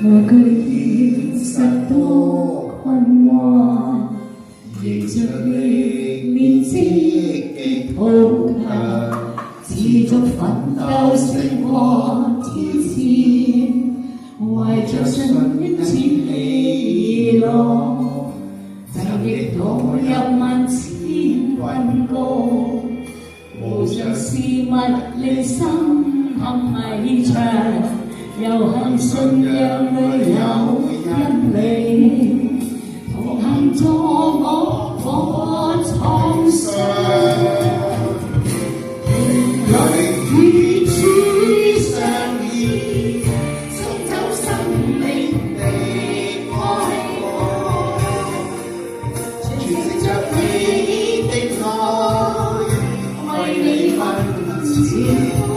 我據現實多困惑，迎着歷練積極討強，持續奮鬥勝過挑戰，懷着信念轉喜樂，就亦墮入萬千困局，無常事物令心陷迷長，遊行信仰裏有恩利，同行助我破創傷，裏與主相依，送走生命的哀歌，傳着你的愛，為你奔前方。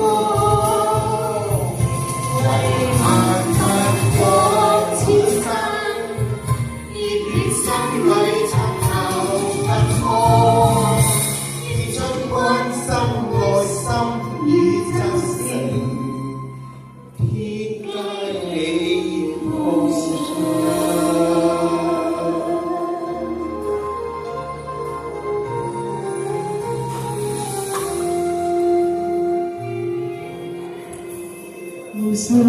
無數現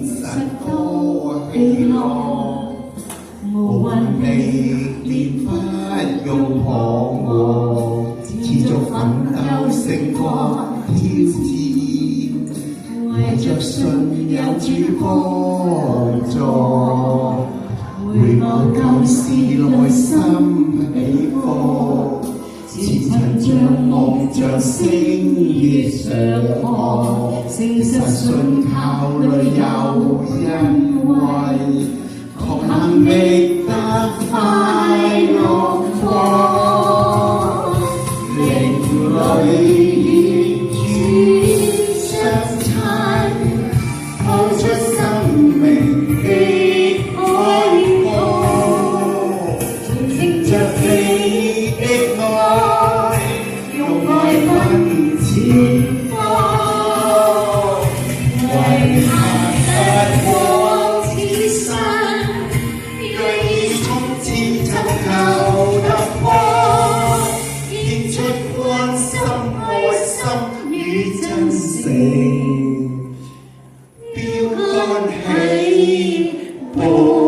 實多喜樂，無運力連不用彷徨，持續奮鬥勝過挑戰，為着信有主幫助，回望舊時內心起伏，前塵像夢像星月上看，誠實信靠裏有恩惠，同行覓得快樂光，靈裏與主相親，透出生命的開光，迎着你的愛，用愛奔前方。標竿起步。